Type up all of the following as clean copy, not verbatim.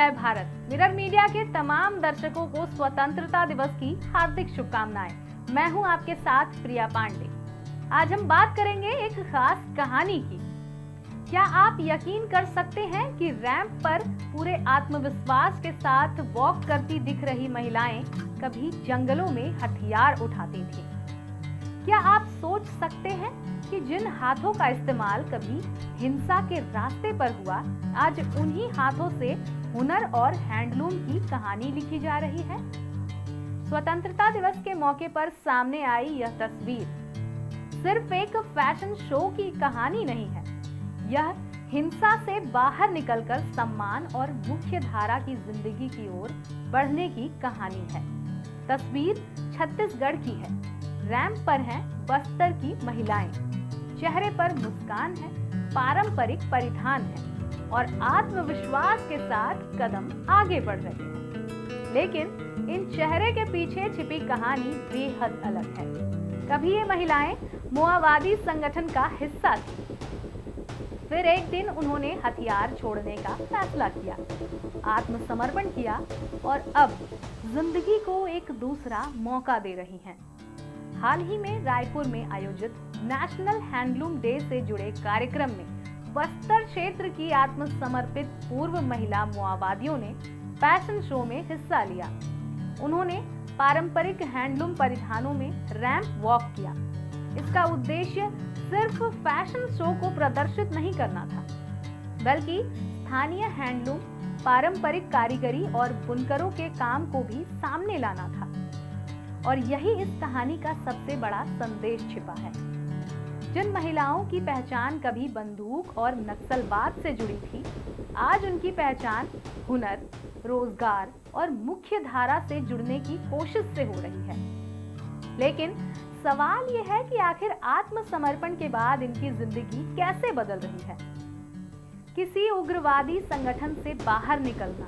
जय Bharat. Mirror media के तमाम दर्शकों को स्वतंत्रता दिवस की हार्दिक शुभकामनाएं। मैं हूं आपके साथ प्रिया पांडे। आज हम बात करेंगे एक खास कहानी की। क्या आप यकीन कर सकते हैं कि रैंप पर पूरे आत्मविश्वास के साथ वॉक करती दिख रही महिलाएं कभी जंगलों में हथियार उठाती थीं? क्या आप सोच सकते हैं कि जिन हाथों का इस्तेमाल कभी हिंसा के रास्ते पर हुआ, आज उन्हीं हाथों से हुनर और हैंडलूम की कहानी लिखी जा रही है? स्वतंत्रता दिवस के मौके पर सामने आई यह तस्वीर सिर्फ एक फैशन शो की कहानी नहीं है। यह हिंसा से बाहर निकलकर सम्मान और मुख्य धारा की जिंदगी की ओर बढ़ने की कहानी है। तस्वीर छत्तीसगढ़ की है। रैंप पर हैं बस्तर की महिलाएं। चेहरे पर मुस्कान है, पारंपरिक परिधान है और आत्मविश्वास के साथ कदम आगे बढ़ रहे हैं। लेकिन इन चेहरे के पीछे छिपी कहानी बेहद अलग है। कभी ये महिलाएं माओवादी संगठन का हिस्सा थी, फिर एक दिन उन्होंने हथियार छोड़ने का फैसला किया, आत्मसमर्पण किया और अब जिंदगी को एक दूसरा मौका दे रही हैं। हाल ही में रायपुर में आयोजित नेशनल हैंडलूम डे से जुड़े कार्यक्रम में बस्तर क्षेत्र की आत्मसमर्पित पूर्व महिला माओवादियों ने फैशन शो में हिस्सा लिया। उन्होंने पारंपरिक हैंडलूम परिधानों में रैंप वॉक किया। इसका उद्देश्य सिर्फ फैशन शो को प्रदर्शित नहीं करना था, बल्कि स्थानीय हैंडलूम, पारंपरिक कारीगरी और बुनकरों के काम को भी सामने लाना था। और यही इस कहानी का सबसे बड़ा संदेश छिपा है। जिन महिलाओं की पहचान कभी बंदूक और नक्सलवाद से जुड़ी थी, आज उनकी पहचान हुनर, रोजगार और मुख्य धारा से जुड़ने की कोशिश से हो रही है। लेकिन सवाल यह है कि आखिर आत्मसमर्पण के बाद इनकी जिंदगी कैसे बदल रही है? किसी उग्रवादी संगठन से बाहर निकलना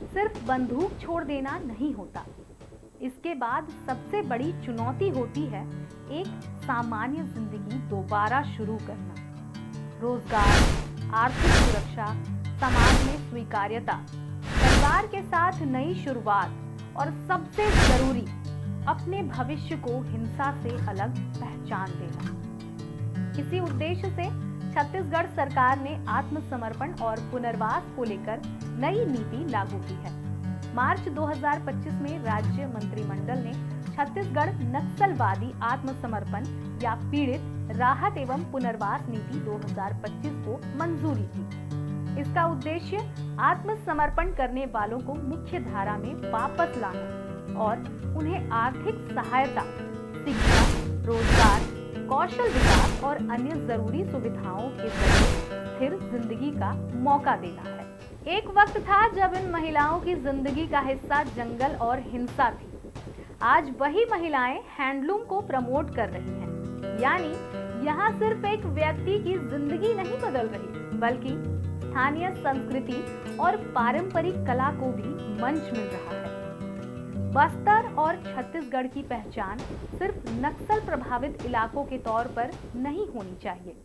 सिर्फ बंदूक छोड़ देना नहीं होता। इसके बाद सबसे बड़ी चुनौती होती है एक सामान्य जिंदगी दोबारा शुरू करना। रोजगार, आर्थिक सुरक्षा, समाज में स्वीकार्यता, परिवार के साथ नई शुरुआत और सबसे जरूरी अपने भविष्य को हिंसा से अलग पहचान देना। इसी उद्देश्य से छत्तीसगढ़ सरकार ने आत्मसमर्पण और पुनर्वास को लेकर नई नीति लागू की है। मार्च 2025 में राज्य मंत्रिमंडल ने छत्तीसगढ़ नक्सलवादी आत्मसमर्पण या पीड़ित राहत एवं पुनर्वास नीति 2025 को मंजूरी दी। इसका उद्देश्य आत्मसमर्पण करने वालों को मुख्य धारा में वापस लाना और उन्हें आर्थिक सहायता, शिक्षा, रोजगार, कौशल विकास और अन्य जरूरी सुविधाओं के जरिए स्थिर जिंदगी का मौका देना है। एक वक्त था जब इन महिलाओं की जिंदगी का हिस्सा जंगल और हिंसा थी। आज वही महिलाएं हैंडलूम को प्रमोट कर रही हैं। यानी यहाँ सिर्फ एक व्यक्ति की जिंदगी नहीं बदल रही, बल्कि स्थानीय संस्कृति और पारंपरिक कला को भी मंच मिल रहा है। बस्तर और छत्तीसगढ़ की पहचान सिर्फ नक्सल प्रभावित इलाकों के तौर पर नहीं होनी चाहिए।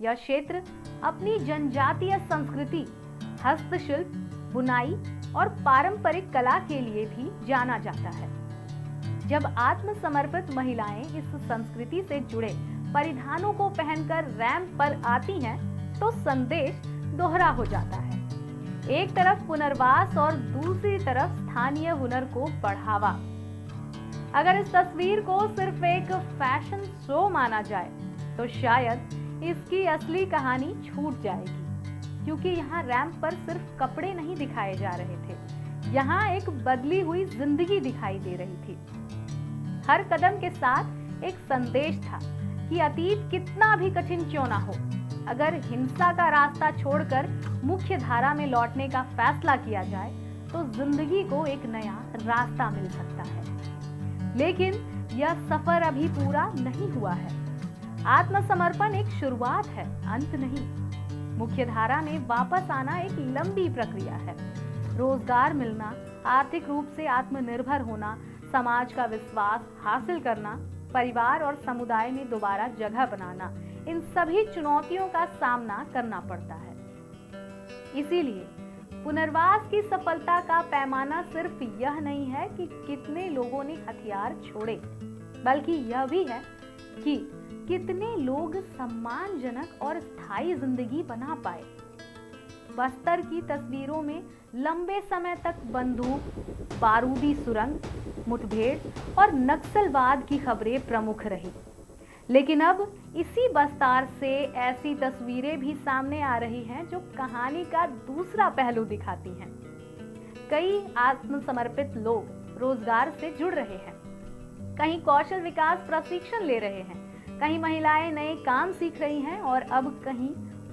यह क्षेत्र अपनी जनजातीय संस्कृति, हस्तशिल्प, बुनाई और पारंपरिक कला के लिए भी जाना जाता है। जब आत्मसमर्पित महिलाएं इस संस्कृति से जुड़े परिधानों को पहनकर रैंप पर आती हैं, तो संदेश दोहरा हो जाता है। एक तरफ पुनर्वास और दूसरी तरफ स्थानीय हुनर को बढ़ावा। अगर इस तस्वीर को सिर्फ एक फैशन शो माना जाए, तो शायद इसकी असली कहानी छूट जाएगी। क्योंकि यहाँ रैंप पर सिर्फ कपड़े नहीं दिखाए जा रहे थे, यहाँ एक बदली हुई जिंदगी दिखाई दे रही थी। हर कदम के साथ एक संदेश था कि अतीत कितना भी कठिन क्यों ना हो, अगर हिंसा का रास्ता छोड़कर मुख्य धारा में लौटने का फैसला किया जाए, तो जिंदगी को एक नया रास्ता मिल सकता है। लेकिन यह सफर अभी पूरा नहीं हुआ है। आत्मसमर्पण एक शुरुआत है, अंत नहीं। मुख्य धारा में वापस आना एक लंबी प्रक्रिया है। रोजगार मिलना, आर्थिक रूप से आत्मनिर्भर होना, समाज का विश्वास हासिल करना, परिवार और समुदाय में दोबारा जगह बनाना, इन सभी चुनौतियों का सामना करना पड़ता है। इसीलिए पुनर्वास की सफलता का पैमाना सिर्फ यह नहीं है कि कितने लोगों ने हथियार छोड़े, बल्कि यह भी है कि कितने लोग सम्मानजनक और स्थायी जिंदगी बना पाए। बस्तर की तस्वीरों में लंबे समय तक बंदूक, बारूदी सुरंग, मुठभेड़ और नक्सलवाद की खबरें प्रमुख रही, लेकिन अब इसी बस्तर से ऐसी तस्वीरें भी सामने आ रही हैं जो कहानी का दूसरा पहलू दिखाती हैं। कई आत्मसमर्पित लोग रोजगार से जुड़ रहे हैं, कहीं कौशल विकास प्रशिक्षण ले रहे हैं, कहीं महिलाएं नए काम सीख रही हैं और अब कहीं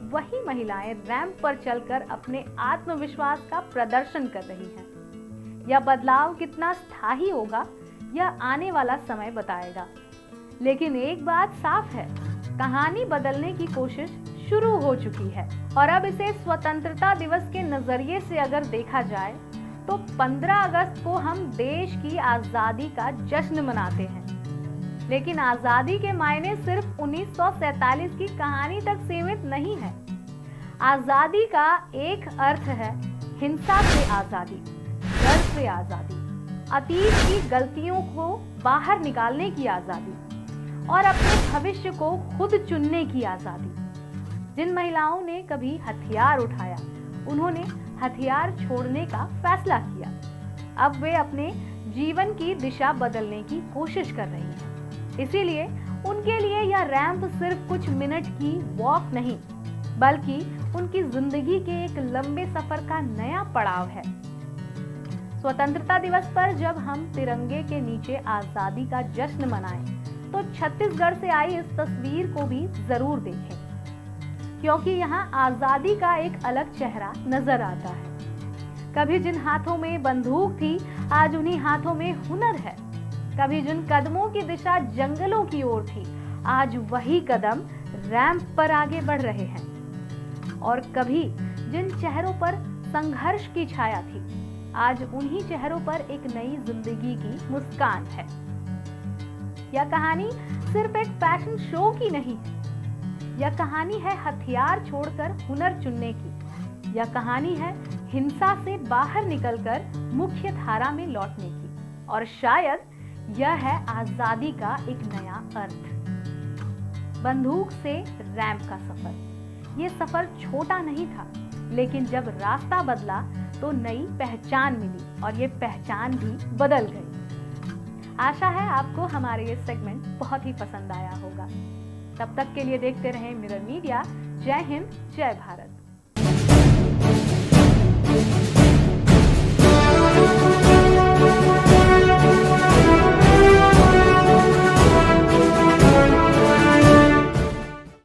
वही महिलाएं रैंप पर चलकर अपने आत्मविश्वास का प्रदर्शन कर रही हैं। यह बदलाव कितना स्थायी होगा, यह आने वाला समय बताएगा। लेकिन एक बात साफ है, कहानी बदलने की कोशिश शुरू हो चुकी है और अब इसे स्वतंत्रता दिवस के नजरिए से अगर देखा जाए तो 15 अगस्त को हम देश की आजादी का जश्न मनाते हैं। लेकिन आजादी के मायने सिर्फ 1947 की कहानी तक सीमित नहीं है। आजादी का एक अर्थ है हिंसा से आजादी, डर से आजादी, अतीत की गलतियों को बाहर निकालने की आजादी और अपने भविष्य को खुद चुनने की आजादी। जिन महिलाओं ने कभी हथियार उठाया, उन्होंने हथियार छोड़ने का फैसला किया। अब वे अपने जीवन की दिशा बदलने की कोशिश कर रही हैं। इसीलिए उनके लिए यह रैंप सिर्फ कुछ मिनट की वॉक नहीं, बल्कि उनकी जिंदगी के एक लंबे सफर का नया पड़ाव है। स्वतंत्रता दिवस पर जब हम तिरंगे के नीचे आजादी का जश्न मनाएं, तो छत्तीसगढ़ से आई इस तस्वीर को भी जरूर देखें, क्योंकि यहाँ आजादी का एक अलग चेहरा नजर आता है। कभी जिन हाथों में बंदूक थी, आज उन्हीं हाथों में हुनर है। कभी जिन कदमों की दिशा जंगलों की ओर थी, आज वही कदम रैंप पर आगे बढ़ रहे हैं। और कभी जिन चेहरों पर संघर्ष की छाया थी, आज उन्हीं चेहरों पर एक नई जिंदगी की मुस्कान है। यह कहानी सिर्फ एक फैशन शो की नहीं है, यह कहानी है हथियार छोड़कर हुनर चुनने की। यह कहानी है हिंसा से बाहर निकलकर मुख्य धारा में लौटने की। और शायद यह है आजादी का एक नया अर्थ। बंदूक से रैंप का सफर, ये सफर छोटा नहीं था, लेकिन जब रास्ता बदला तो नई पहचान मिली और ये पहचान भी बदल गई। आशा है आपको हमारे ये सेगमेंट बहुत ही पसंद आया होगा। तब तक के लिए देखते रहें मिरर मीडिया। जय हिंद, जय भारत।